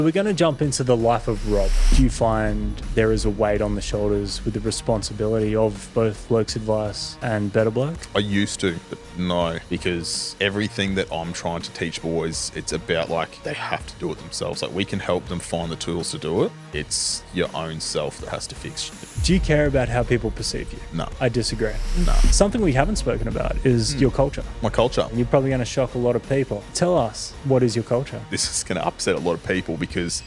We're going to jump into the life of Rob. Do you find there is a weight on the shoulders with the responsibility of both Blokes Advice and Better Bloke? I used to, but no, because everything that I'm trying to teach boys, it's about like they have to do it themselves. Like we can help them find the tools to do it. It's your own self that has to fix shit. Do you care about how people perceive you? No. I disagree. No. Something we haven't spoken about is your culture. My culture. You're probably going to shock a lot of people. Tell us, what is your culture? This is going to upset a lot of people because...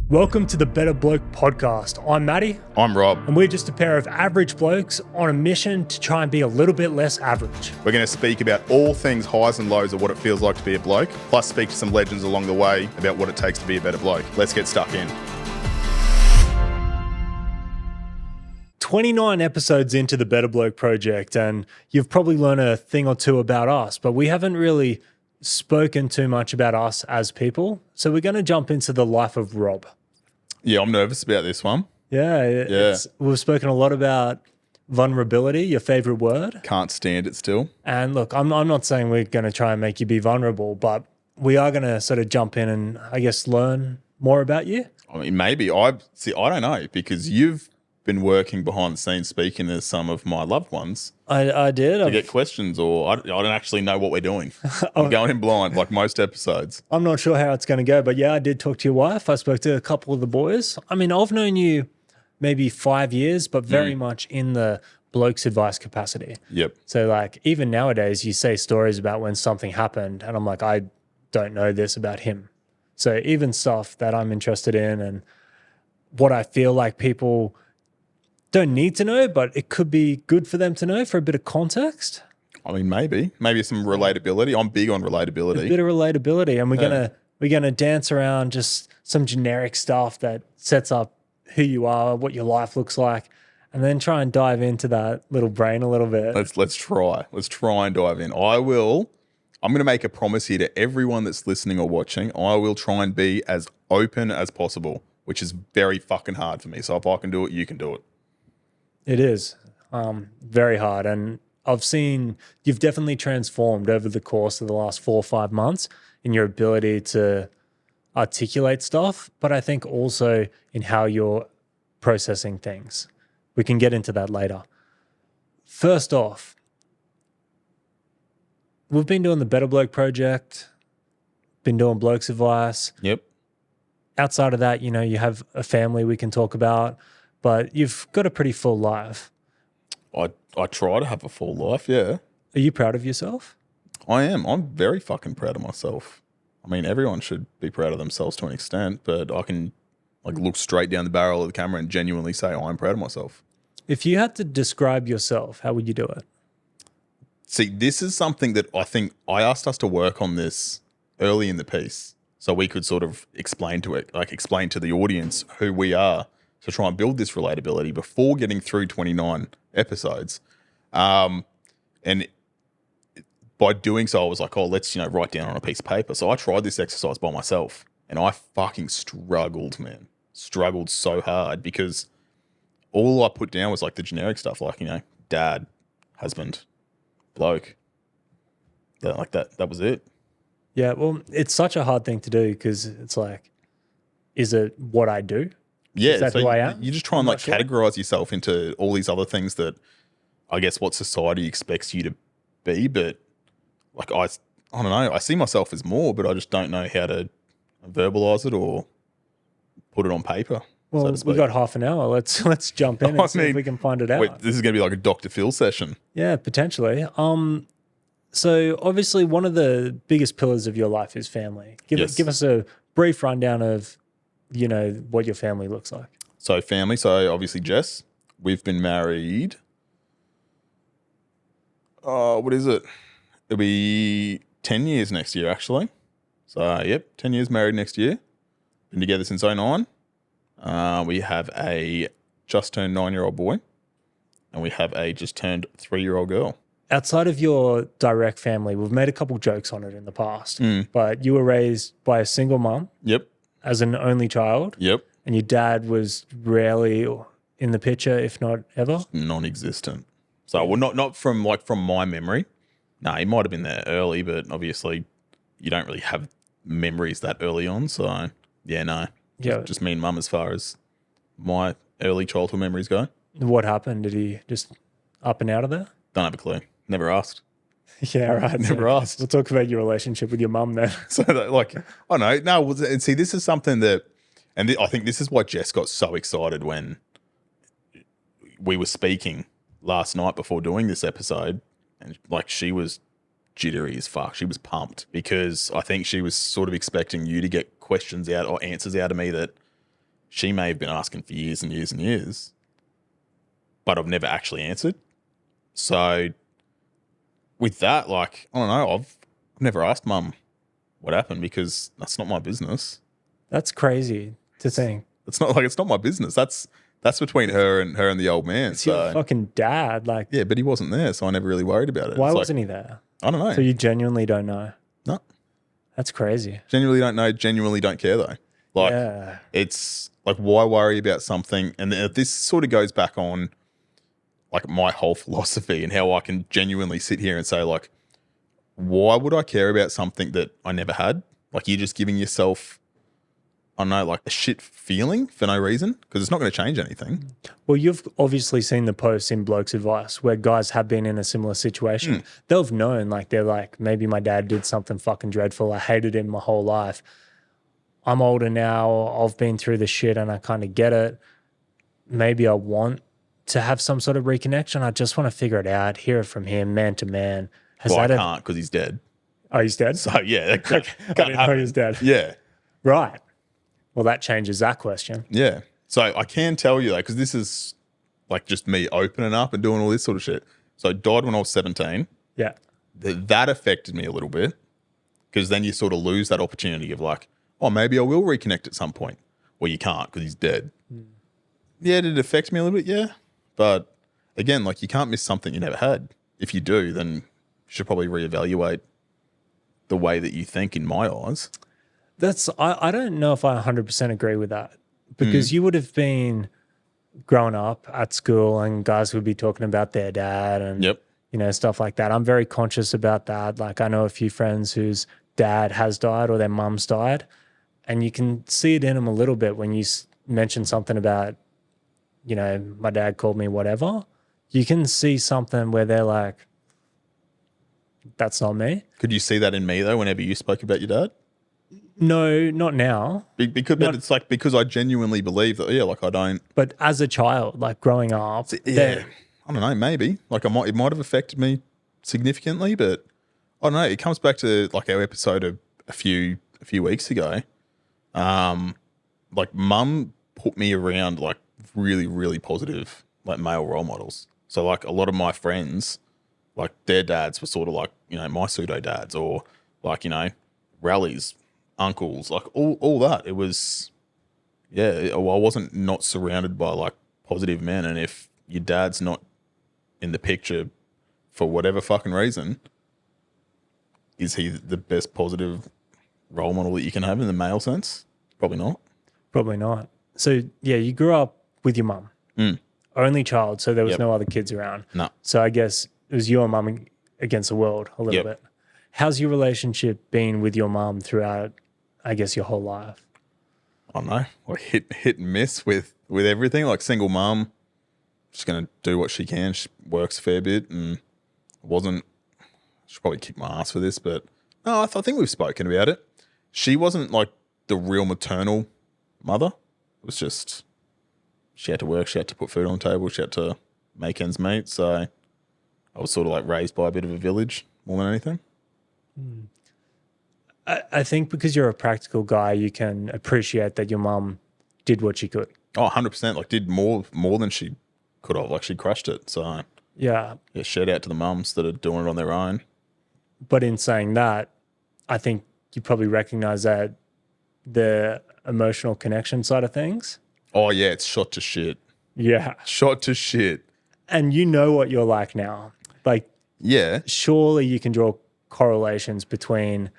Welcome to the Better Bloke Podcast. I'm Matty. I'm Rob. And we're just a pair of average blokes on a mission to try and be a little bit less average. We're going to speak about all things highs and lows of what it feels like to be a bloke, plus speak to some legends along the way about what it takes to be a better bloke. Let's get stuck in. 29 episodes into the Better Bloke project, and you've probably learned a thing or two about us, but we haven't really spoken too much about us as people. So we're going to jump into the life of Rob. Yeah, I'm nervous about this one. Yeah. We've spoken a lot about vulnerability, your favorite word. Can't stand it still. And look, I'm not saying we're going to try and make you be vulnerable, but we are going to sort of jump in and, I guess, learn more about you. I mean, maybe. I don't know, because you've been working behind the scenes speaking to some of my loved ones. I did. To get questions, or I don't actually know what we're doing. I'm going in blind like most episodes. I'm not sure how it's going to go, but yeah, I did talk to your wife. I spoke to a couple of the boys. I mean, I've known you maybe 5 years, but very much in the Blokes Advice capacity. Yep. So like even nowadays you say stories about when something happened and I'm like, I don't know this about him. So even stuff that I'm interested in and what I feel like people don't need to know, but it could be good for them to know for a bit of context. I mean, maybe some relatability. I'm big on relatability. A bit of relatability, and we're gonna dance around just some generic stuff that sets up who you are, what your life looks like, and then try and dive into that little brain a little bit. Let's try and dive in. I'm going to make a promise here to everyone that's listening or watching. I will try and be as open as possible, which is very fucking hard for me. So if I can do it, you can do it. It is very hard, and I've seen you've definitely transformed over the course of the last 4 or 5 months in your ability to articulate stuff, but I think also in how you're processing things. We can get into that later. First off, we've been doing the Better Bloke project, been doing Blokes Advice. Yep. Outside of that, you know, you have a family we can talk about, but you've got a pretty full life. I try to have a full life, yeah. Are you proud of yourself? I am. I'm very fucking proud of myself. I mean, everyone should be proud of themselves to an extent, but I can like look straight down the barrel of the camera and genuinely say I'm proud of myself. If you had to describe yourself, how would you do it? See, this is something that I think I asked us to work on this early in the piece so we could sort of explain to the audience who we are, to try and build this relatability before getting through 29 episodes. And by doing so, I was like, let's, write down on a piece of paper. So I tried this exercise by myself and I fucking struggled, man. Struggled so hard because all I put down was like the generic stuff, like, dad, husband, bloke. That was it. Yeah, well, it's such a hard thing to do because it's like, is it what I do? Yeah, is that who I am? You just try and categorize yourself into all these other things that I guess what society expects you to be. But like I don't know. I see myself as more, but I just don't know how to verbalize it or put it on paper. Well, we've got half an hour. Let's jump in and see if we can find it out. Wait, this is going to be like a Dr. Phil session. Yeah, potentially. So obviously one of the biggest pillars of your life is family. Give us a brief rundown of what your family looks like. So family, so obviously Jess, we've been married. What is it? It'll be 10 years next year, actually. So, 10 years married next year. Been together since 2009. We have a just turned 9-year-old boy and we have a just turned 3-year-old girl. Outside of your direct family, we've made a couple jokes on it in the past, but you were raised by a single mum. Yep. As an only child. Yep. And your dad was rarely in the picture, if not ever? Non-existent. So, well, not from my memory. No, he might have been there early, but obviously you don't really have memories that early on. So, Yeah, no. Yeah. Just me and mum as far as my early childhood memories go. What happened? Did he just up and out of there? Don't have a clue. Never asked. Yeah, right. Never asked. We'll talk about your relationship with your mum then. So, like, I don't know. No, and see, this is something that, and I think this is why Jess got so excited when we were speaking last night before doing this episode. And, like, she was jittery as fuck. She was pumped because I think she was sort of expecting you to get questions out or answers out of me that she may have been asking for years and years and years, but I've never actually answered. So with that, like, I don't know, I've never asked mum what happened because that's not my business. That's crazy to think. It's not my business. That's between her and the old man. It's your fucking dad. Like, yeah, but he wasn't there, so I never really worried about it. Why wasn't he there? I don't know. So you genuinely don't know? No. That's crazy. Genuinely don't know. Genuinely don't care though. Like, yeah. It's like, why worry about something? And this sort of goes back on like my whole philosophy and how I can genuinely sit here and say, like, why would I care about something that I never had? Like, you're just giving yourself, I don't know, like a shit feeling for no reason because it's not going to change anything. Well, you've obviously seen the posts in Blokes Advice where guys have been in a similar situation. They'll have known, like, they're like, maybe my dad did something fucking dreadful. I hated him my whole life. I'm older now. I've been through the shit and I kind of get it. Maybe I want to have some sort of reconnection. I just want to figure it out, hear it from him, man to man. I can't because he's dead. Oh, he's dead? So, yeah. I didn't know he was dead. Yeah. Right. Well, that changes that question. Yeah. So I can tell you, though, because this is like just me opening up and doing all this sort of shit. So I died when I was 17. Yeah. That affected me a little bit because then you sort of lose that opportunity of like, oh, maybe I will reconnect at some point. Well, you can't because he's dead. Yeah, did it affect me a little bit? Yeah. But again, like, you can't miss something you never had. If you do, then you should probably reevaluate the way that you think, in my eyes. I don't know if I 100% agree with that because you would have been growing up at school and guys would be talking about their dad and, you know, stuff like that. I'm very conscious about that. Like, I know a few friends whose dad has died or their mum's died, and you can see it in them a little bit when you mention something about, you know, my dad called me whatever. You can see something where they're like, that's not me. Could you see that in me, though, whenever you spoke about your dad? No, not now. It's like, because I genuinely believe that, yeah, like, I don't. But as a child, like growing up, yeah, I don't know, maybe. Like, it might have affected me significantly, but I don't know. It comes back to like our episode of a few weeks ago. Like, mum put me around like really, really positive like male role models. So like a lot of my friends, like their dads were sort of like, you know, my pseudo dads, or like, you know, rallies, uncles, like all that. It was, yeah, I wasn't not surrounded by like positive men. And if your dad's not in the picture for whatever fucking reason, is he the best positive role model that you can have in the male sense? Probably not. Probably not. So yeah, you grew up with your mum. Only child, so there was no other kids around. No. So I guess it was your mum against the world a little bit. How's your relationship been with your mum throughout, I guess, your whole life? I don't know. Like hit and miss with everything. Like, single mum, she's going to do what she can. She works a fair bit and she'll probably kick my ass for this, but no, I think we've spoken about it. She wasn't like the real maternal mother. It was just, she had to work, she had to put food on the table, she had to make ends meet. So I was sort of like raised by a bit of a village more than anything. I think because you're a practical guy, you can appreciate that your mum did what she could. Oh, 100%. Like, did more than she could have. Like, she crushed it. So yeah, shout out to the mums that are doing it on their own. But in saying that, I think you probably recognize that the emotional connection side of things. Oh, yeah, it's shot to shit. Yeah. Shot to shit. And you know what you're like now. Like, yeah, surely you can draw correlations between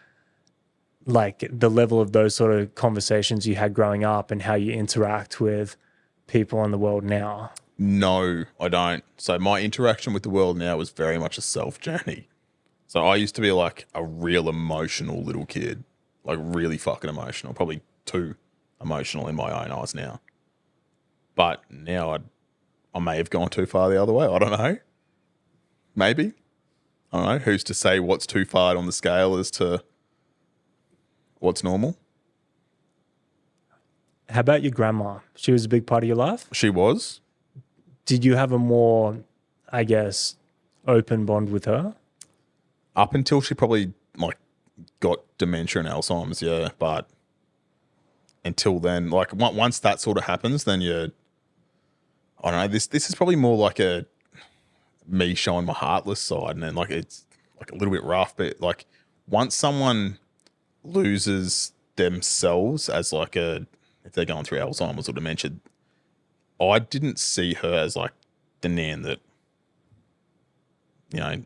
like the level of those sort of conversations you had growing up and how you interact with people in the world now. No, I don't. So my interaction with the world now is very much a self journey. So I used to be like a real emotional little kid, like really fucking emotional, probably too emotional in my own eyes now. But now I may have gone too far the other way. I don't know. Maybe. I don't know. Who's to say what's too far on the scale as to what's normal? How about your grandma? She was a big part of your life? She was. Did you have a more, I guess, open bond with her? Up until she probably like got dementia and Alzheimer's, yeah. But until then, like once that sort of happens, then I don't know. This is probably more like me showing my heartless side, and then like it's like a little bit rough. But like once someone loses themselves as like if they're going through Alzheimer's or dementia, I didn't see her as like the nan that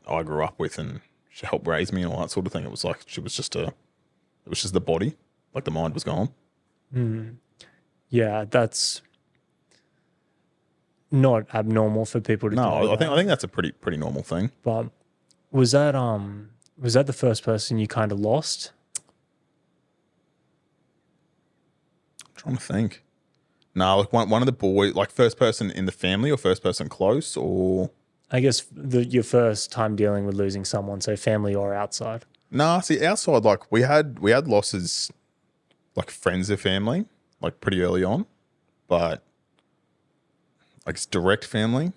I grew up with and she helped raise me and all that sort of thing. It was like it was just the body, like the mind was gone. Yeah, that's not abnormal for people to do. No, I think that's a pretty normal thing. But was that the first person you kind of lost? I'm trying to think. No, like one of the boys, like first person in the family or first person close, or I guess your first time dealing with losing someone, so family or outside. Nah, see, outside, like we had losses, like friends of family, like pretty early on, but like it's direct family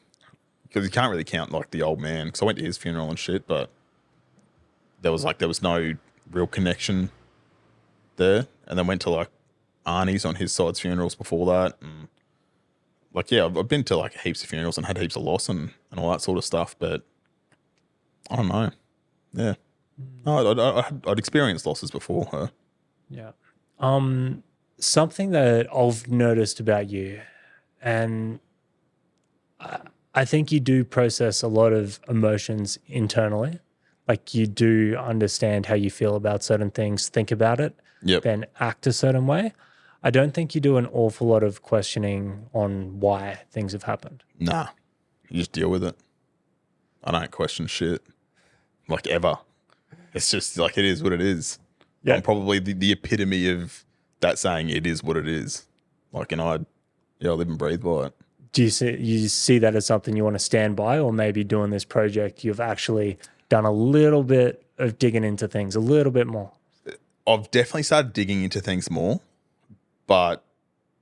because you can't really count like the old man because I went to his funeral and shit, but there was no real connection there, and then went to like Arnie's on his side's funerals before that, and like yeah, I've been to like heaps of funerals and had heaps of loss and all that sort of stuff, but I don't know, yeah. No, I'd experienced losses before her. Yeah. Something that I've noticed about you, and I think you do process a lot of emotions internally. Like you do understand how you feel about certain things, think about it, then act a certain way. I don't think you do an awful lot of questioning on why things have happened. Nah, you just deal with it. I don't question shit, like ever. It's just like it is what it is. Yeah. I'm probably the epitome of that saying, it is what it is. Like, and I live and breathe by it. Do you see that as something you want to stand by, or maybe doing this project, you've actually done a little bit of digging into things a little bit more? I've definitely started digging into things more, but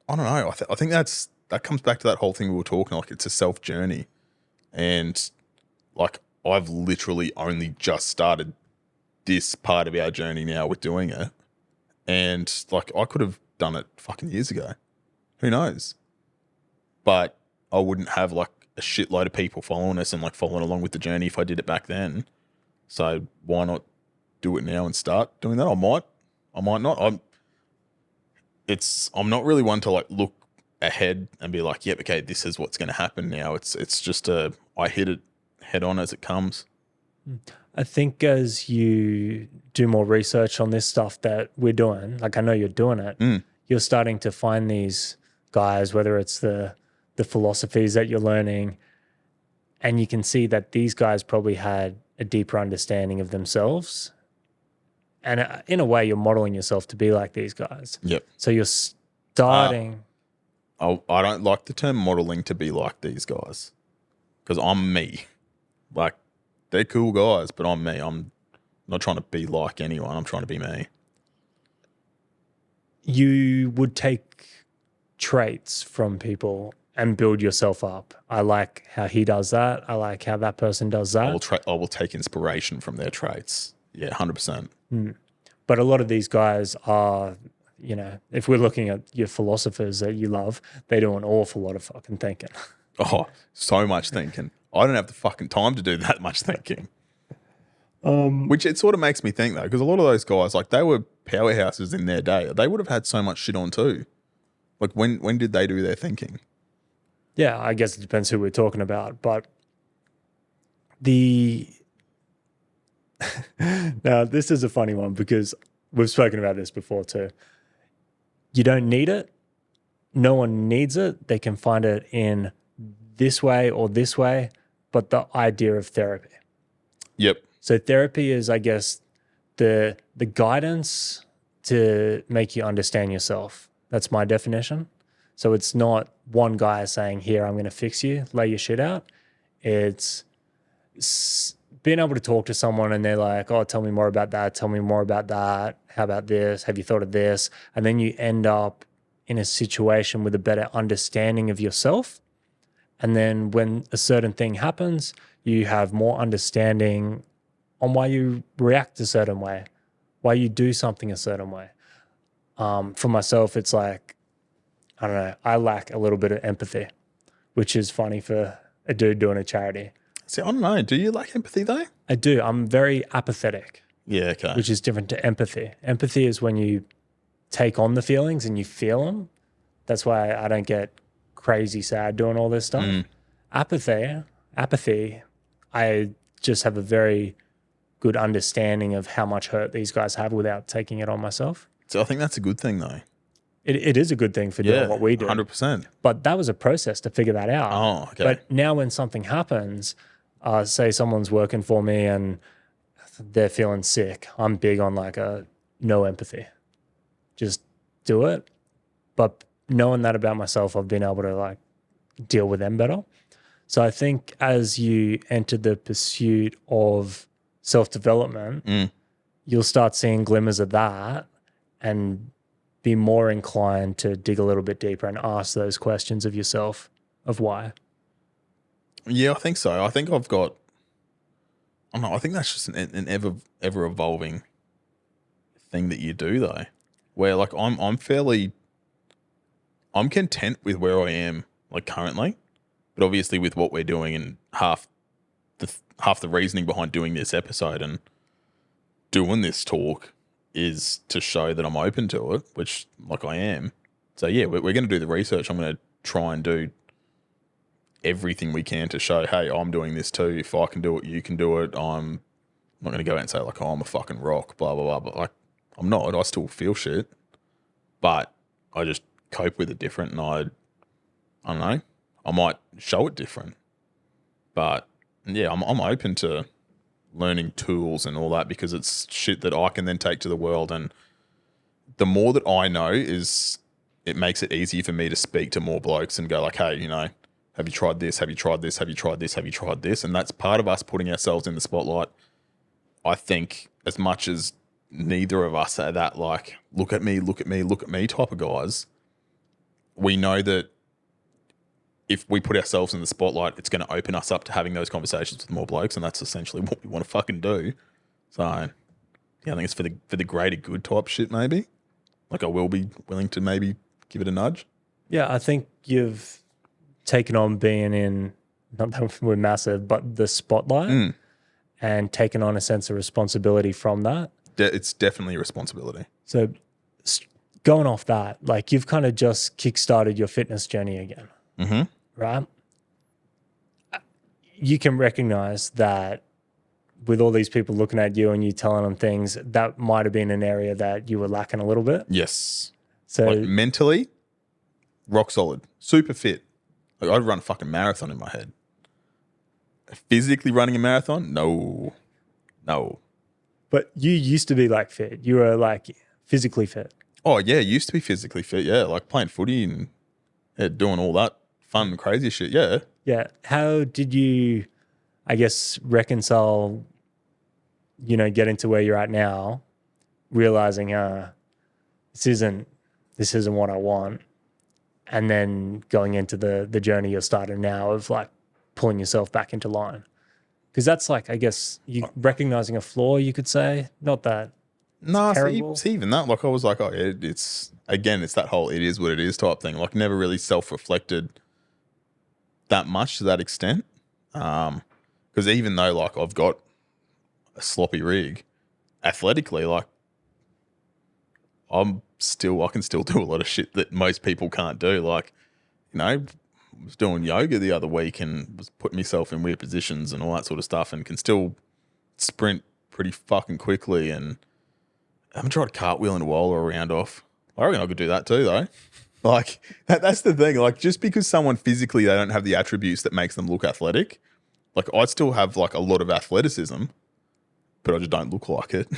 I don't know. I think that comes back to that whole thing we were talking, like it's a self journey. And like I've literally only just started this part of our journey now with doing it. And like I could have done it fucking years ago. Who knows? But I wouldn't have like a shitload of people following us and like following along with the journey if I did it back then. So why not do it now and start doing that? I might not. I'm not really one to like look ahead and be like, yep, okay, this is what's going to happen now. It's just I hit it head on as it comes. I think as you do more research on this stuff that we're doing, like I know you're doing it, you're starting to find these guys, whether it's the philosophies that you're learning, and you can see that these guys probably had a deeper understanding of themselves. And in a way, you're modeling yourself to be like these guys. Yep. So you're starting. I don't like the term modeling to be like these guys because I'm me. Like, they're cool guys, but I'm me. I'm not trying to be like anyone. I'm trying to be me. You would take traits from people and build yourself up. I like how he does that. I like how that person does that. I will take inspiration from their traits. Yeah, 100%. But a lot of these guys are, if we're looking at your philosophers that you love, they do an awful lot of fucking thinking. Oh, so much thinking. I don't have the fucking time to do that much thinking. Which it sort of makes me think though, because a lot of those guys, like they were powerhouses in their day. They would have had so much shit on too. Like when did they do their thinking? Yeah, I guess it depends who we're talking about. But now this is a funny one because we've spoken about this before too. You don't need it. No one needs it. They can find it in this way or this way, but the idea of therapy. Yep. So therapy is, I guess, the guidance to make you understand yourself. That's my definition. So it's not one guy saying, here, I'm going to fix you, lay your shit out. It's being able to talk to someone and they're like, oh, tell me more about that. Tell me more about that. How about this? Have you thought of this? And then you end up in a situation with a better understanding of yourself. And then when a certain thing happens, you have more understanding on why you react a certain way, why you do something a certain way. For myself, it's like, I don't know, I lack a little bit of empathy, which is funny for a dude doing a charity. See, I don't know. Do you lack empathy though? I do. I'm very apathetic. Yeah, okay. Which is different to empathy. Empathy is when you take on the feelings and you feel them. That's why I don't get crazy sad doing all this stuff. Apathy, I just have a very good understanding of how much hurt these guys have without taking it on myself. So I think that's a good thing though. It is a good thing for doing what we do. 100%. But that was a process to figure that out. Oh, okay. But now when something happens, say someone's working for me and they're feeling sick, I'm big on like a no empathy. Just do it. But knowing that about myself, I've been able to like deal with them better. So I think as you enter the pursuit of self-development, you'll start seeing glimmers of that and be more inclined to dig a little bit deeper and ask those questions of yourself of why. Yeah, I think so. I think I've got, I don't know, I think that's just an ever evolving thing that you do though, where like I'm content with where I am like currently, but obviously with what we're doing and half the reasoning behind doing this episode and doing this talk is to show that I'm open to it, which like I am. So yeah, we're going to do the research. I'm going to try and do everything we can to show, hey, I'm doing this too. If I can do it, you can do it. I'm not going to go out and say like, oh, I'm a fucking rock, blah, blah, blah. But like, I'm not. I still feel shit, but I just cope with it different. And I don't know, I might show it different, but yeah, I'm open to learning tools and all that because it's shit that I can then take to the world. And the more that I know is it makes it easier for me to speak to more blokes and go like, hey, you know, have you tried this? Have you tried this? Have you tried this? Have you tried this? And that's part of us putting ourselves in the spotlight. I think as much as neither of us are that like, look at me, look at me, look at me type of guys, we know that if we put ourselves in the spotlight, it's going to open us up to having those conversations with more blokes, and that's essentially what we want to fucking do. So, yeah, I think it's for the greater good type shit maybe. Like I will be willing to maybe give it a nudge. Yeah, I think you've taken on being in, not that we're massive, but the spotlight and taken on a sense of responsibility from that. It's definitely a responsibility. So going off that, like you've kind of just kickstarted your fitness journey again. Mm-hmm. Right? You can recognize that with all these people looking at you and you telling them things, that might have been an area that you were lacking a little bit. Yes. So like mentally, rock solid, super fit. Like I'd run a fucking marathon in my head. Physically running a marathon? No. But you used to be like fit. You were like physically fit. Oh yeah, used to be physically fit. Yeah, like playing footy and doing all that fun and crazy shit. Yeah. Yeah. How did you, I guess, reconcile, getting to where you're at now, realizing this isn't what I want, and then going into the journey you're starting now of like pulling yourself back into line? Because that's like, I guess, you recognizing a flaw, you could say. Not that. No, terrible. see, even that, like I was like, oh, it's that whole it is what it is type thing. Like never really self-reflected that much to that extent. Because even though like I've got a sloppy rig, athletically, like I can still do a lot of shit that most people can't do. Like, I was doing yoga the other week and was putting myself in weird positions and all that sort of stuff and can still sprint pretty fucking quickly. And I haven't tried cartwheeling a while or a round off. I reckon I could do that too though. Like that's the thing. Like just because someone physically, they don't have the attributes that makes them look athletic. Like I still have like a lot of athleticism, but I just don't look like it.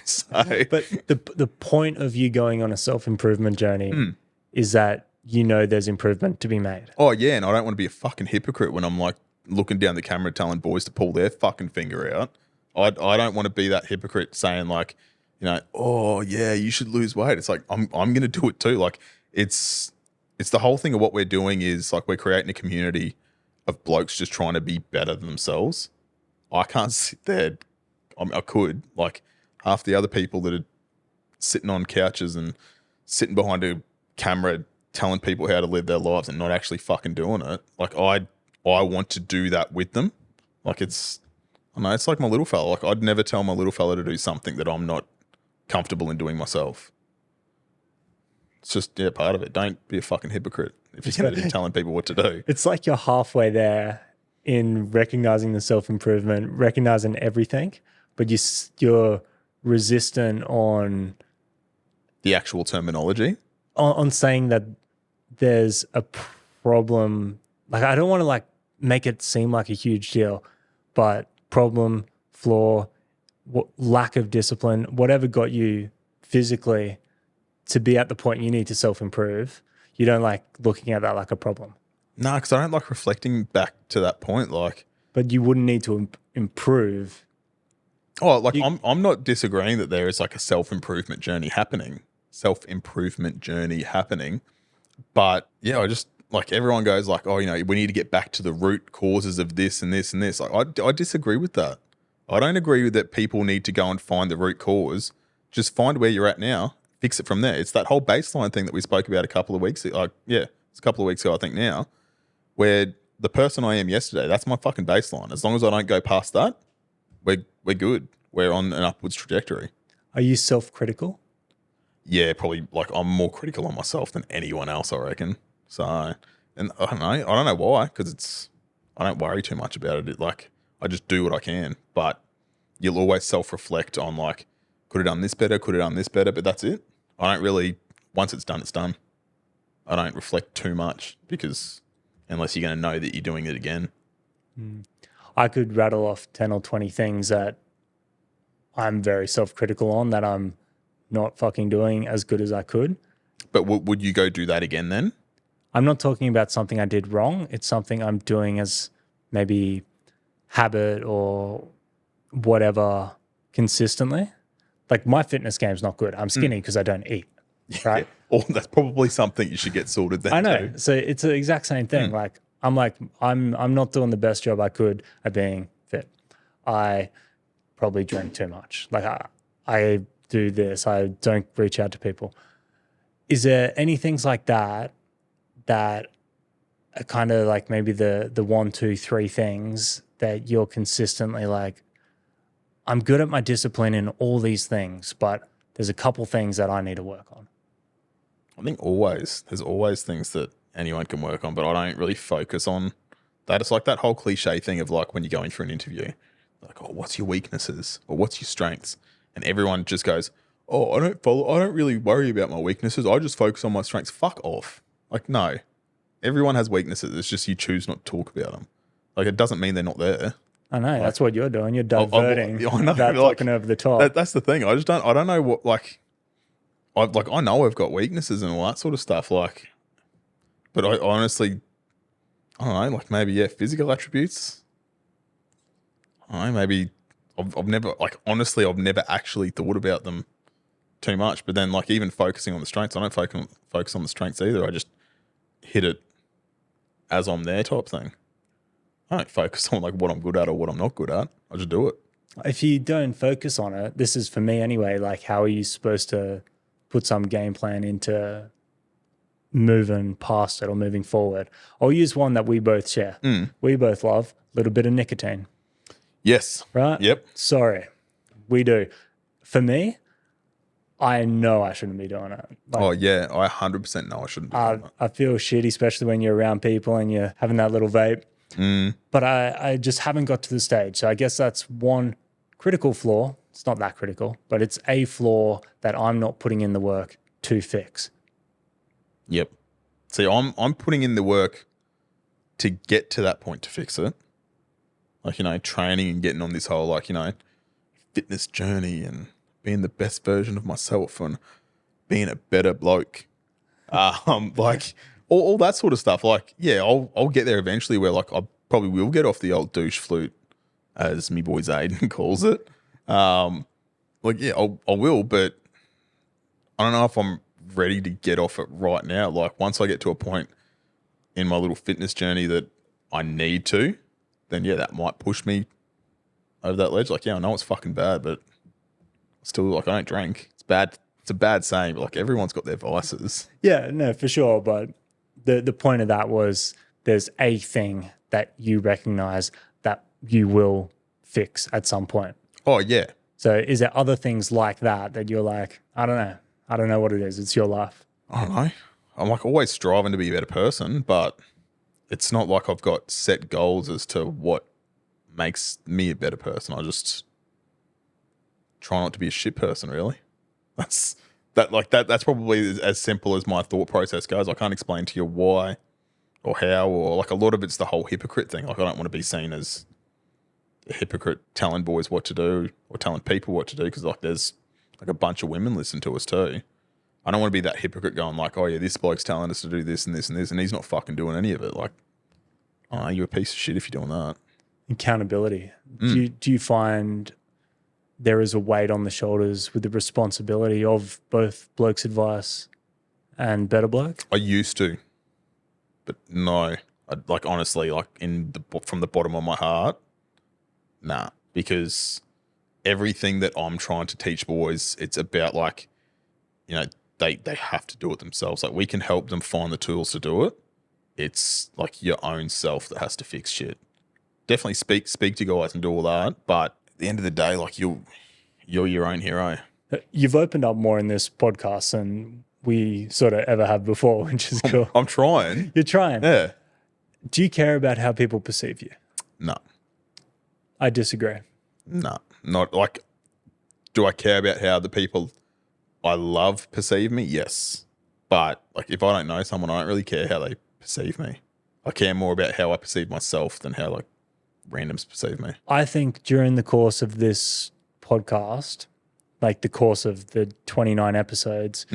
So, but the point of you going on a self-improvement journey is that you know there's improvement to be made. Oh, yeah, and I don't want to be a fucking hypocrite when I'm like looking down the camera telling boys to pull their fucking finger out. I don't want to be that hypocrite saying like, you know, oh, yeah, you should lose weight. It's like, I'm going to do it too. Like, it's the whole thing of what we're doing is like we're creating a community of blokes just trying to be better than themselves. I can't sit there. I could. Like, half the other people that are sitting on couches and sitting behind a camera telling people how to live their lives and not actually fucking doing it. Like, I want to do that with them. Like, it's like my little fella. Like, I'd never tell my little fella to do something that I'm not comfortable in doing myself. It's just, part of it. Don't be a fucking hypocrite if you're going to be telling people what to do. It's like you're halfway there in recognizing the self-improvement, recognizing everything, but you're resistant on the actual terminology. On saying that there's a problem. Like, I don't want to like make it seem like a huge deal, but problem, flaw, lack of discipline, whatever got you physically to be at the point you need to self-improve, you don't like looking at that like a problem. No, because I don't like reflecting back to that point. Like, but you wouldn't need to improve. Oh, like I'm not disagreeing that there is like a self-improvement journey happening. But yeah, I just like everyone goes like, oh, you know, we need to get back to the root causes of this and this and this. Like, I disagree with that. I don't agree with that people need to go and find the root cause. Just find where you're at now, fix it from there. It's that whole baseline thing that we spoke about a couple of weeks ago. It's a couple of weeks ago, I think now, where the person I am yesterday, that's my fucking baseline. As long as I don't go past that, we're good. We're on an upwards trajectory. Are you self-critical? Yeah, probably. Like, I'm more critical on myself than anyone else, I reckon. So, and I don't know why, because I don't worry too much about it. Like, I just do what I can, but you'll always self-reflect on like, could have done this better, but that's it. I don't really, once it's done, it's done. I don't reflect too much because unless you're going to know that you're doing it again. I could rattle off 10 or 20 things that I'm very self-critical on that I'm not fucking doing as good as I could. But would you go do that again then? I'm not talking about something I did wrong. It's something I'm doing as maybe habit or whatever consistently. Like, my fitness game's not good. I'm skinny because I don't eat, right? Or that's probably something you should get sorted then. I know. Too. So it's the exact same thing. I'm not doing the best job I could at being fit. I probably drink too much. Like, I do this. I don't reach out to people. Is there any things like that are kind of like maybe the 1, 2, 3 things that you're consistently like, I'm good at my discipline in all these things, but there's a couple things that I need to work on? I think there's always things that anyone can work on, but I don't really focus on that. It's like that whole cliche thing of like when you're going for an interview, like, oh, what's your weaknesses or what's your strengths? And everyone just goes, oh, I don't really worry about my weaknesses. I just focus on my strengths. Fuck off. Like, no, everyone has weaknesses. It's just you choose not to talk about them. Like, it doesn't mean they're not there. I know, like, that's what you're doing. You're diverting. I know, without talking over the top. That's the thing. I don't know what, like, I know I've got weaknesses and all that sort of stuff. Like, but I honestly, I don't know, like maybe, physical attributes. I don't know, maybe I've never, like, honestly, I've never actually thought about them too much. But then, like, even focusing on the strengths, I don't focus on the strengths either. I just hit it as I'm there type thing. I don't focus on like what I'm good at or what I'm not good at. I just do it. If you don't focus on it, this is for me anyway, like, how are you supposed to put some game plan into moving past it or moving forward? I'll use one that we both share. We both love a little bit of nicotine. Yes. Right? Yep. Sorry. We do. For me, I know I shouldn't be doing it. Like, oh, yeah. I 100% know I shouldn't be doing it. I feel shitty, especially when you're around people and you're having that little vape. But I just haven't got to the stage. So I guess that's one critical flaw. It's not that critical, but it's a flaw that I'm not putting in the work to fix. Yep. See, I'm putting in the work to get to that point to fix it. Like, you know, training and getting on this whole, like, you know, fitness journey and being the best version of myself and being a better bloke. Like all that sort of stuff. Like, yeah, I'll get there eventually where like I probably will get off the old douche flute, as me boy Zayden calls it. Like, yeah, I will, but I don't know if I'm ready to get off it right now. Like, once I get to a point in my little fitness journey that I need to, then yeah, that might push me over that ledge. Like, yeah, I know it's fucking bad, but still, like, I don't drink. It's bad. It's a bad saying, but like, everyone's got their vices. Yeah, no, for sure. But the point of that was there's a thing that you recognize that you will fix at some point. Oh, yeah. So is there other things like that you're like, I don't know. I don't know what it is. It's your life. I don't know. I'm like always striving to be a better person, but it's not like I've got set goals as to what makes me a better person. I just try not to be a shit person, really. That's probably as simple as my thought process goes. I can't explain to you why or how, or like a lot of it's the whole hypocrite thing. Like, I don't want to be seen as a hypocrite telling boys what to do or telling people what to do, because like there's like a bunch of women listen to us too. I don't want to be that hypocrite going like, oh yeah, this bloke's telling us to do this and this and this, and he's not fucking doing any of it. Like, oh, you're a piece of shit if you're doing that. Accountability. Do you find there is a weight on the shoulders with the responsibility of both Blokes Advice and Better Bloke? I used to, but no. Like, honestly, like from the bottom of my heart, nah. Because everything that I'm trying to teach boys, it's about like, you know, they have to do it themselves. Like, we can help them find the tools to do it. It's like your own self that has to fix shit. Definitely speak to guys and do all that, but at the end of the day, like, you're your own hero. You've opened up more in this podcast than we sort of ever have before, which is cool. I'm trying. You're trying. Yeah. Do you care about how people perceive you? No. I disagree. No. Not like, do I care about how the people I love perceive me? Yes. But like, if I don't know someone, I don't really care how they perceive me. I care more about how I perceive myself than how like randoms perceive me. I think during the course of this podcast, like the course of the 29 episodes,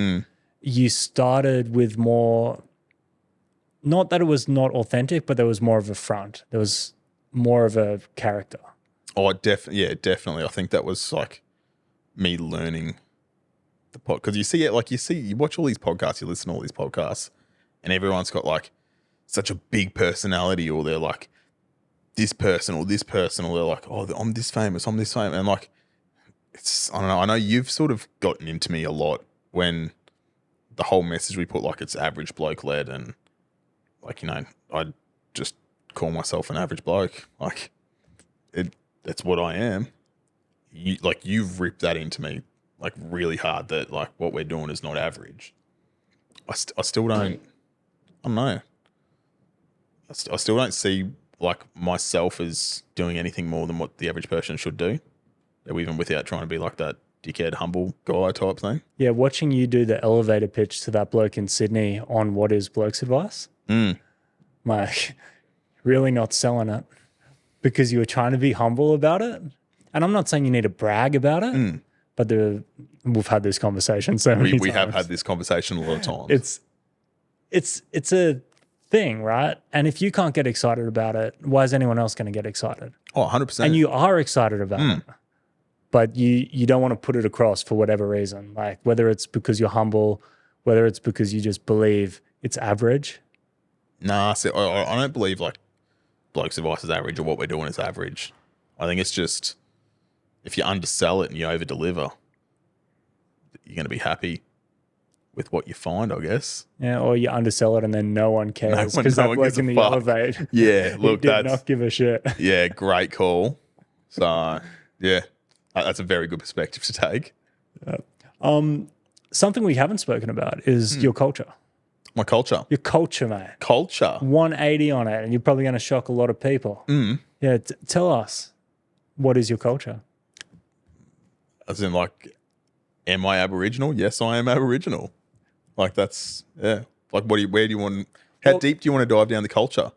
you started with more, not that it was not authentic, but there was more of a front. There was more of a character. Oh, definitely. I think that was like me learning the pod, because you watch all these podcasts, you listen to all these podcasts, and everyone's got like such a big personality, or they're like this person, or they're like, oh, I'm this famous, and like, it's, I don't know. I know you've sort of gotten into me a lot when the whole message we put, like, it's average bloke led, and like, you know, I just call myself an average bloke. Like, that's what I am. You've ripped that into me like really hard, that like what we're doing is not average. I still don't, I don't know. I still don't see like myself as doing anything more than what the average person should do, even without trying to be like that dickhead, humble guy type thing. Yeah, watching you do the elevator pitch to that bloke in Sydney on what is Blokes Advice, like, really not selling it because you were trying to be humble about it. And I'm not saying you need to brag about it, but we've had this conversation so many times. We have had this conversation a lot of times. It's a thing, right? And if you can't get excited about it, why is anyone else going to get excited? Oh, 100%. And you are excited about it, but you don't want to put it across for whatever reason, like whether it's because you're humble, whether it's because you just believe it's average. Nah, see, I don't believe like Blokes Advice is average or what we're doing is average. I think it's just, if you undersell it and you over deliver, you're going to be happy with what you find, I guess. Yeah, or you undersell it and then no one cares because no that one bloke gives in a the fuck. elevate, Yeah, look, he did not give a shit. Yeah, great call. So, yeah, that's a very good perspective to take. Something we haven't spoken about is your culture. My culture. Your culture, mate. Culture. 180 on it, and you're probably going to shock a lot of people. Yeah, tell us, what is your culture? As in, like, am I Aboriginal? Yes, I am Aboriginal. Like, that's, yeah. Like, where do you want, how deep do you want to dive down the culture?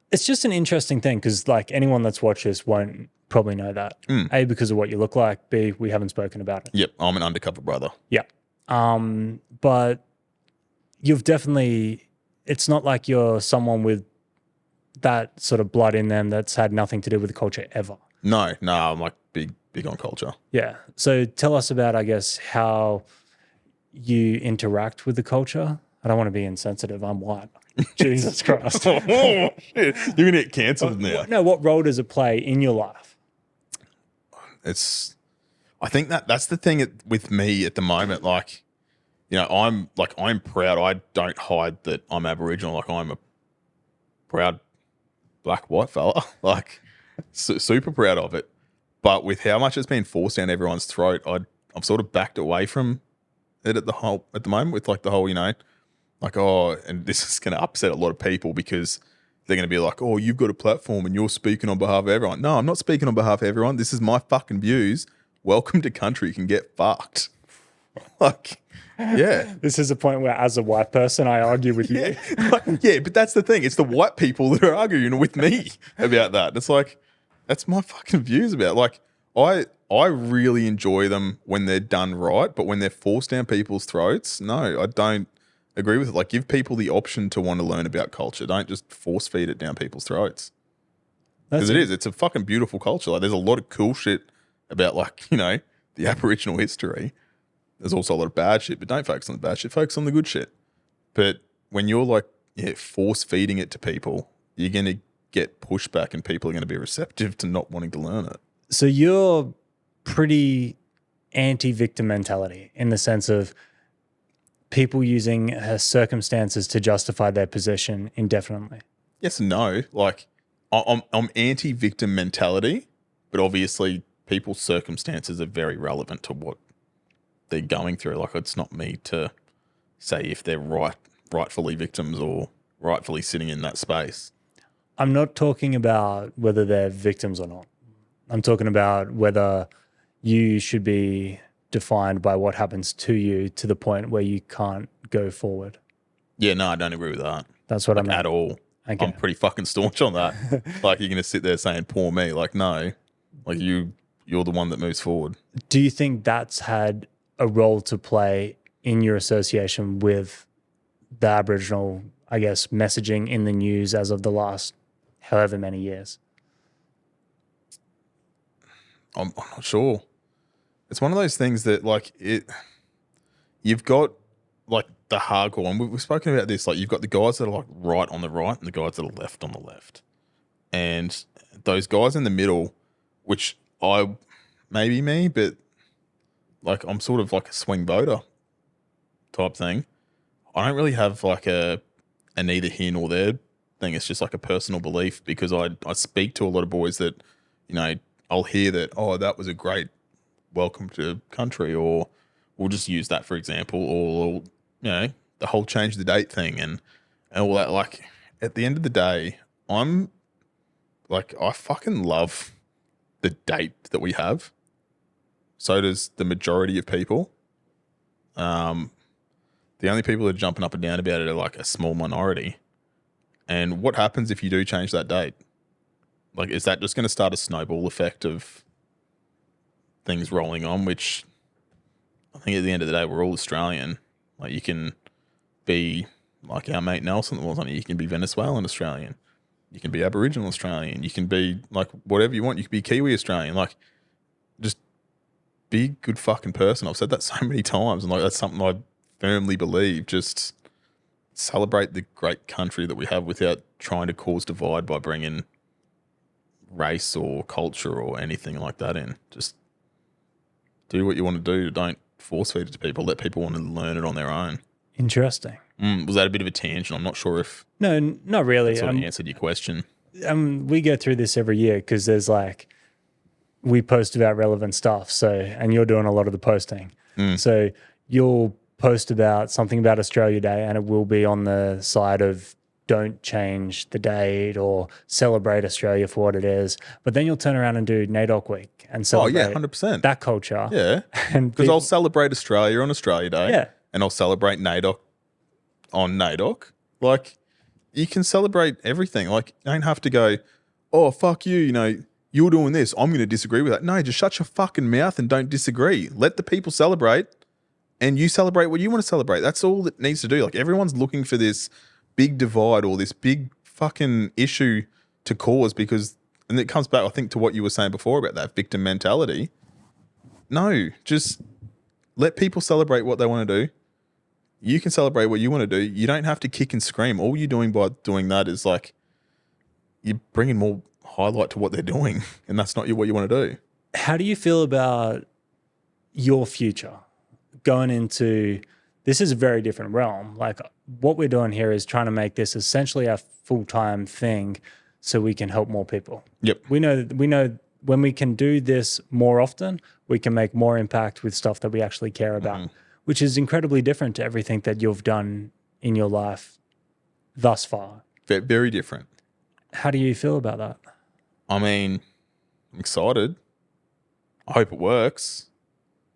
It's just an interesting thing because, like, anyone that's watched this won't probably know that. A, because of what you look like. B, we haven't spoken about it. Yep, I'm an undercover brother. Yeah. But you've definitely, it's not like you're someone with that sort of blood in them that's had nothing to do with the culture ever. No, I'm like big on culture. Yeah. So tell us about, I guess, how you interact with the culture. I don't want to be insensitive. I'm white. Jesus Christ. Oh, shit. You're going to get cancelled now. No, what role does it play in your life? I think that's the thing with me at the moment. Like, you know, I'm proud. I don't hide that I'm Aboriginal. Like, I'm a proud black white fella. Like, super proud of it. But with how much it's been forced down everyone's throat, I've sort of backed away from it at the moment with like the whole, you know, like, oh, and this is going to upset a lot of people because they're going to be like, oh, you've got a platform and you're speaking on behalf of everyone. No, I'm not speaking on behalf of everyone. This is my fucking views. Welcome to country. You can get fucked. Like, yeah. This is a point where, as a white person, I argue with you. Yeah, but that's the thing. It's the white people that are arguing with me about that. It's like, that's my fucking views about it. Like, I really enjoy them when they're done right, but when they're forced down people's throats, no, I don't agree with it. Like, give people the option to want to learn about culture. Don't just force feed it down people's throats. Because it's a fucking beautiful culture. Like, there's a lot of cool shit about, like, you know, the Aboriginal history. There's also a lot of bad shit, but don't focus on the bad shit. Focus on the good shit. But when you're like, force feeding it to people, you're going to get pushback and people are going to be receptive to not wanting to learn it. So you're pretty anti-victim mentality in the sense of people using circumstances to justify their position indefinitely. Yes and no. Like, I'm anti-victim mentality, but obviously people's circumstances are very relevant to what they're going through. Like, it's not me to say if they're rightfully victims or rightfully sitting in that space. I'm not talking about whether they're victims or not. I'm talking about whether you should be defined by what happens to you to the point where you can't go forward. Yeah, no, I don't agree with that. That's what I mean. At all. Okay. I'm pretty fucking staunch on that. Like, you're going to sit there saying, poor me. Like, no. Like, you're the one that moves forward. Do you think that's had a role to play in your association with the Aboriginal, I guess, messaging in the news as of the last however many years? I'm not sure. It's one of those things that, like, you've got, like, the hardcore, and we've spoken about this, like, you've got the guys that are, like, right on the right and the guys that are left on the left. And those guys in the middle, which maybe me, but, like, I'm sort of like a swing voter type thing. I don't really have, like, a neither here nor there thing. It's just, like, a personal belief because I speak to a lot of boys that, you know, I'll hear that, oh, that was a great welcome to country, or we'll just use that for example, or, you know, the whole change the date thing and all that. Like, at the end of the day, I'm like, I fucking love the date that we have. So does the majority of people. The only people that are jumping up and down about it are like a small minority. And what happens if you do change that date? Like, is that just going to start a snowball effect of things rolling on, which I think at the end of the day, we're all Australian. Like, you can be like our mate Nelson that was on it. You can be Venezuelan Australian. You can be Aboriginal Australian. You can be like whatever you want. You can be Kiwi Australian. Like, just be a good fucking person. I've said that so many times. And like, that's something I firmly believe. Just celebrate the great country that we have without trying to cause divide by bringing race or culture or anything like that in. Just do what you want to do. Don't force feed it to people. Let people want to learn it on their own. Interesting. Was that a bit of a tangent? I'm not sure if No, not really. that sort of answered your question. We go through this every year because there's like, we post about relevant stuff. So, and you're doing a lot of the posting. So you'll post about something about Australia Day and it will be on the side of don't change the date or celebrate Australia for what it is. But then you'll turn around and do NAIDOC week and celebrate 100%. that culture. Yeah. And Because I'll celebrate Australia on Australia Day. Yeah. And I'll celebrate NAIDOC on NAIDOC. Like, you can celebrate everything. Like, you don't have to go, oh, fuck you, you know, you're doing this, I'm going to disagree with that. No, just shut your fucking mouth and don't disagree. Let the people celebrate and you celebrate what you want to celebrate. That's all it needs to do. Like everyone's looking for this big divide or this big fucking issue to cause because, and it comes back, I think, to what you were saying before about that victim mentality. No, just let people celebrate what they want to do. You can celebrate what you want to do. You don't have to kick and scream. All you're doing by doing that is like you're bringing more highlight to what they're doing, and that's not what you want to do. How do you feel about your future going into this? Is a very different realm. Like what we're doing here is trying to make this essentially a full-time thing so we can help more people. Yep. We know when we can do this more often, we can make more impact with stuff that we actually care about, which is incredibly different to everything that you've done in your life thus far. Very different. How do you feel about that? I mean, I'm excited. I hope it works.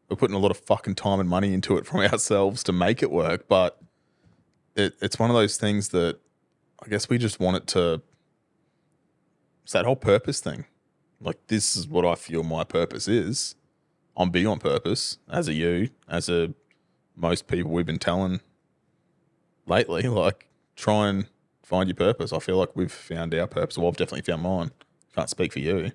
We're putting a lot of fucking time and money into it from ourselves to make it work, but it's one of those things that I guess we just want it to. It's that whole purpose thing. Like, this is what I feel my purpose is. I'm big on purpose, as are you, as are most people we've been telling lately. Like, try and find your purpose. I feel like we've found our purpose. Well, I've definitely found mine. Can't speak for you.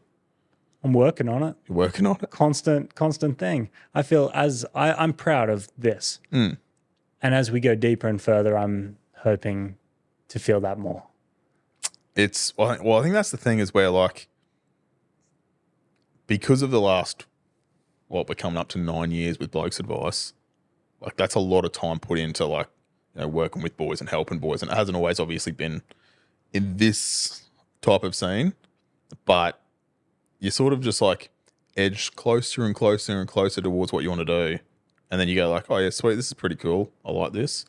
I'm working on it. You're working on it? Constant thing. I feel I'm proud of this. And as we go deeper and further, I'm hoping to feel that more. I think that's the thing is where, like, because of the last, we're coming up to 9 years with Blokes Advice, like, that's a lot of time put into, like, you know, working with boys and helping boys. And it hasn't always obviously been in this type of scene, but you sort of just, like, edge closer and closer and closer towards what you want to do. And then you go, like, oh, yeah, sweet, this is pretty cool. I like this.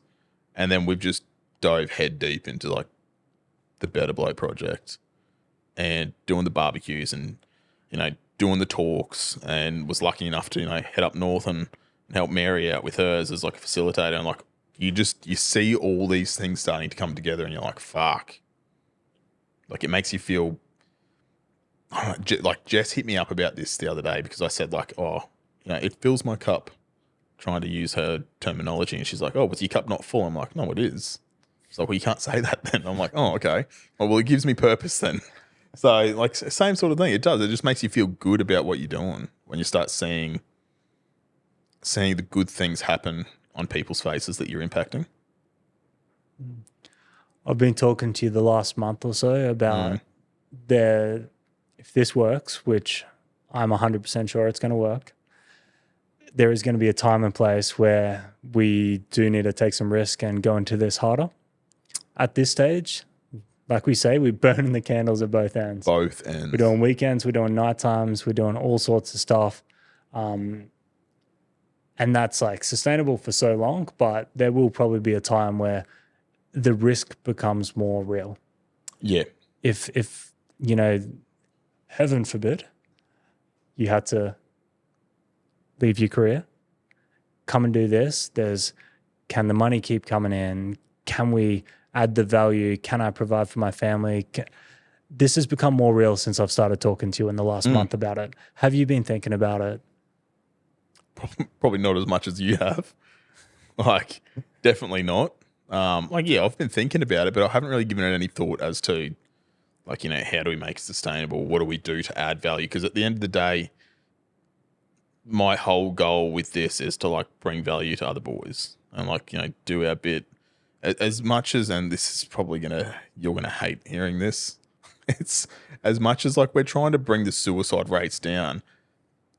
And then we've just dove head deep into, like, the Better Bloke project and doing the barbecues and, you know, doing the talks, and was lucky enough to, you know, head up north and help Mary out with hers as like a facilitator. And like, you see all these things starting to come together and you're like, fuck. Like, it makes you feel, like, Jess hit me up about this the other day because I said, like, oh, you know, it fills my cup, trying to use her terminology. And she's like, oh, was your cup not full? I'm like, no, it is. She's like, well, you can't say that then. I'm like, oh, okay. Well, it gives me purpose then. So, like, same sort of thing. It does. It just makes you feel good about what you're doing when you start seeing the good things happen on people's faces that you're impacting. I've been talking to you the last month or so about if this works, which I'm 100% sure it's going to work, there is going to be a time and place where we do need to take some risk and go into this harder. At this stage, like we say, we're burning the candles at both ends. Both ends. We're doing weekends, we're doing night times, we're doing all sorts of stuff. And that's like sustainable for so long, but there will probably be a time where the risk becomes more real. Yeah. If you know, heaven forbid, you had to leave your career, come and do this, can the money keep coming in? Can we add the value? Can I provide for my family? This has become more real since I've started talking to you in the last month about it. Have you been thinking about it? Probably not as much as you have. Like, definitely not. Like, yeah, I've been thinking about it, but I haven't really given it any thought as to, like, you know, how do we make it sustainable? What do we do to add value? Because at the end of the day, my whole goal with this is to, like, bring value to other boys and, like, you know, do our bit as much as, and this is probably you're gonna hate hearing this. It's as much as, like, we're trying to bring the suicide rates down.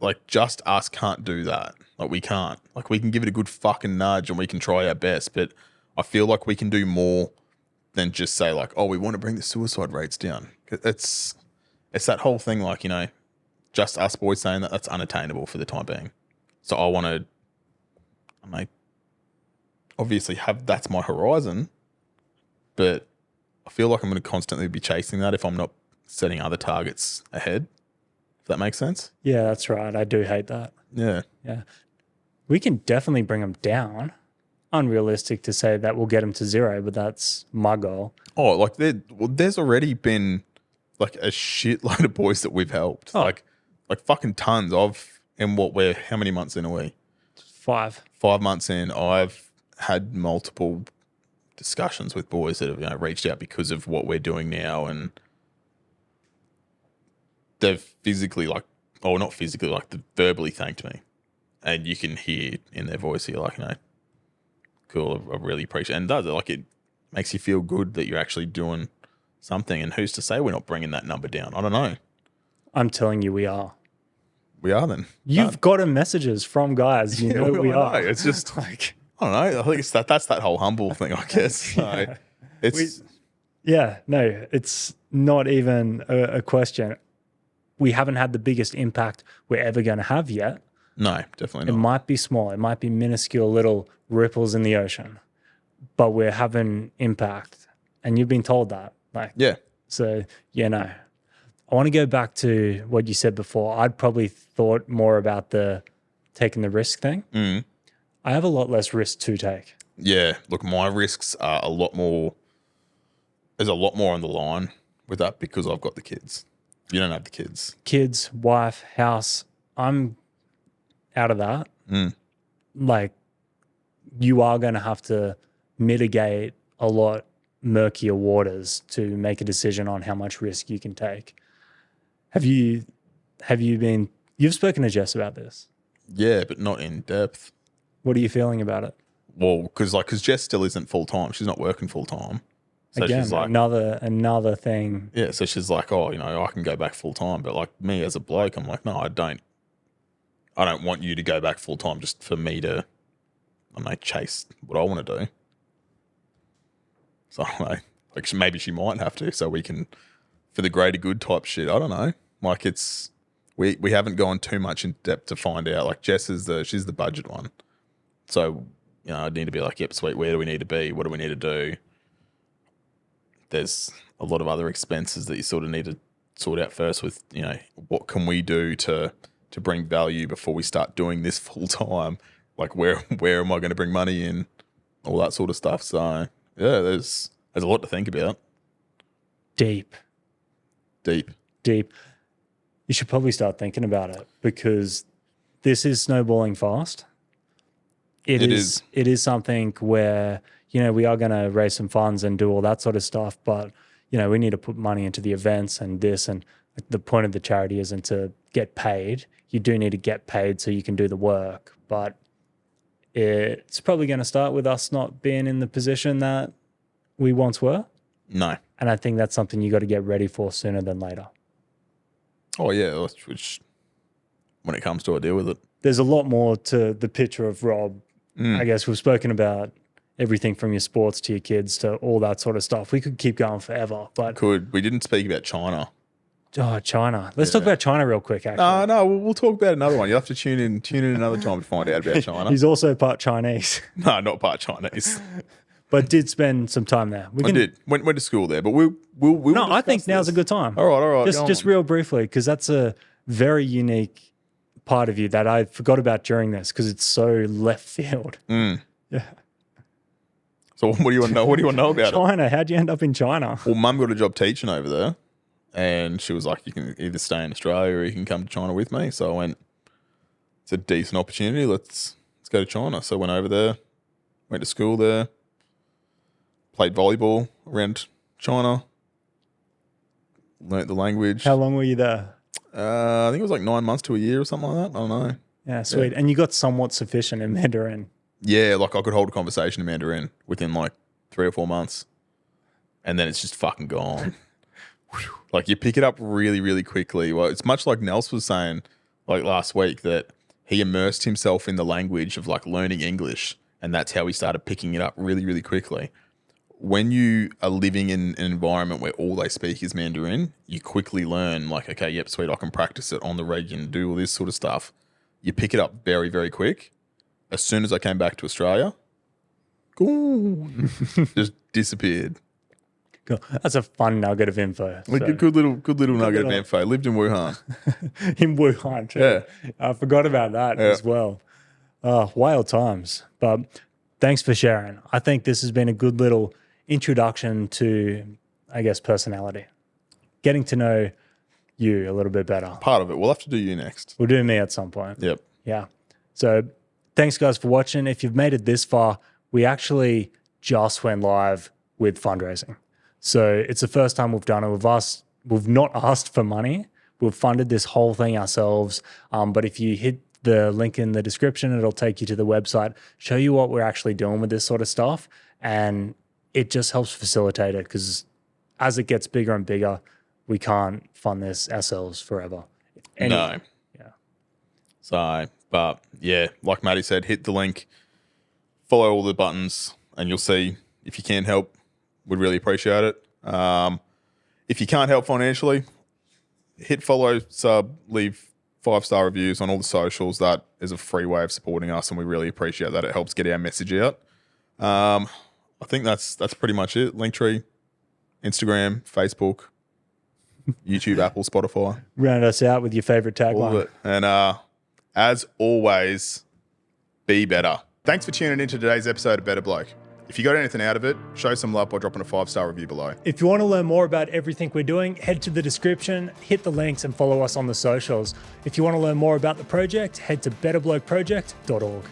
Like, just us can't do that. Like, we can't. Like, we can give it a good fucking nudge and we can try our best, but I feel like we can do more than just say, like, oh, we want to bring the suicide rates down. It's that whole thing, like, you know, just us boys saying that's unattainable for the time being. So I want to, obviously that's my horizon, but I feel like I'm going to constantly be chasing that if I'm not setting other targets ahead. If that makes sense? Yeah, that's right. I do hate that. Yeah. Yeah. We can definitely bring them down. Unrealistic to say that we'll get them to zero, but that's my goal. Oh, like there's already been like a shitload of boys that we've helped. Oh. Like fucking tons of, and how many months in are we? 5. 5 months in, I've had multiple discussions with boys that have reached out because of what we're doing now, and they've physically not physically, they've verbally thanked me, and you can hear in their voice, you're like, cool, I really appreciate it. And does it, it makes you feel good that you're actually doing something, and who's to say we're not bringing that number down? I don't know. I'm telling you, we are. We are then. You've gotten messages from guys. You know we are. It's just I don't know. I think it's that's that whole humble thing, I guess. So it's it's not even a question. We haven't had the biggest impact we're ever going to have yet. No, definitely It not. might be small. It might be minuscule little ripples in the ocean, but we're having impact. And you've been told that. So, I want to go back to what you said before. I'd probably thought more about the taking the risk thing. Mm. I have a lot less risk to take. Yeah, look, my risks are a lot more. There's a lot more on the line with that because I've got the kids. You don't have the kids. Kids, wife, house. I'm out of that. Mm. You are going to have to mitigate a lot murkier waters to make a decision on how much risk you can take. You've spoken to Jess about this? Yeah, but not in depth. What are you feeling about it? Well, because Jess still isn't full time. She's not working full time. So Again, she's like, another thing. yeah. So she's like, I can go back full time. But me as a bloke, I'm like, no, I don't want you to go back full time just for me to, chase what I want to do. So maybe she might have to, so we can, for the greater good type shit. I don't know. We haven't gone too much in depth to find out. Jess she's the budget one. So, I need to be like, yep, sweet, where do we need to be? What do we need to do? There's a lot of other expenses that you sort of need to sort out first with, what can we do to bring value before we start doing this full time? Where am I going to bring money in? All that sort of stuff. So, yeah, there's a lot to think about. Deep. You should probably start thinking about it because this is snowballing fast. It is something where, we are going to raise some funds and do all that sort of stuff, but, we need to put money into the events and this, and the point of the charity isn't to get paid. You do need to get paid so you can do the work, but it's probably going to start with us not being in the position that we once were. No. And I think that's something you got to get ready for sooner than later. Oh, yeah, which when it comes to it, deal with it. There's a lot more to the picture of Rob. I guess we've spoken about everything from your sports to your kids to all that sort of stuff. We could keep going forever. But we didn't speak about China. Oh, China. Let's talk about China real quick, actually. No, we'll talk about another one. You'll have to tune in another time to find out about China. He's also part Chinese. No, not part Chinese. But did spend some time there. I did. Went to school there, but we'll No, I think now's a good time. All right. Just real briefly, because that's a very unique part of you that I forgot about during this because it's so left field. Mm. Yeah. So what do you want to know? What do you want to know about China? How'd you end up in China? Well, Mum got a job teaching over there, and she was like, "You can either stay in Australia or you can come to China with me." So I went. It's a decent opportunity. Let's go to China. So I went over there, went to school there, played volleyball around China, learnt the language. How long were you there? I think it was 9 months to a year or something like that. I don't know. Yeah, sweet. Yeah. And you got somewhat sufficient in Mandarin. Yeah, I could hold a conversation in Mandarin within 3 or 4 months. And then it's just fucking gone. You pick it up really, really quickly. Well, it's much like Nels was saying last week that he immersed himself in the language of learning English. And that's how he started picking it up really, really quickly. When you are living in an environment where all they speak is Mandarin, you quickly learn okay, yep, sweet, I can practice it on the reg and do all this sort of stuff. You pick it up very, very quick. As soon as I came back to Australia, gone. Just disappeared. Cool. That's a fun nugget of info. A good little nugget of info. Lived in Wuhan. In Wuhan, too. Yeah. I forgot about that as well. Wild times. But thanks for sharing. I think this has been a good little introduction to, I guess, personality. Getting to know you a little bit better. Part of it. We'll have to do you next. We'll do me at some point. Yep. Yeah. So thanks guys for watching. If you've made it this far, we actually just went live with fundraising. So it's the first time we've done it. We've not asked for money. We've funded this whole thing ourselves. But if you hit the link in the description, it'll take you to the website, show you what we're actually doing with this sort of stuff. And it just helps facilitate it, because as it gets bigger and bigger, we can't fund this ourselves forever. No. Yeah. So, but yeah, like Matty said, hit the link, follow all the buttons, and you'll see if you can help. We'd really appreciate it. If you can't help financially, hit follow, sub, leave 5-star reviews on all the socials. That is a free way of supporting us, and we really appreciate that. It helps get our message out. I think that's pretty much it. Linktree, Instagram, Facebook, YouTube, Apple, Spotify. Round us out with your favorite All of tagline. it. And as always, be better. Thanks for tuning in to today's episode of Better Bloke. If you got anything out of it, show some love by dropping a 5-star review below. If you want to learn more about everything we're doing, head to the description, hit the links, and follow us on the socials. If you want to learn more about the project, head to betterblokeproject.org.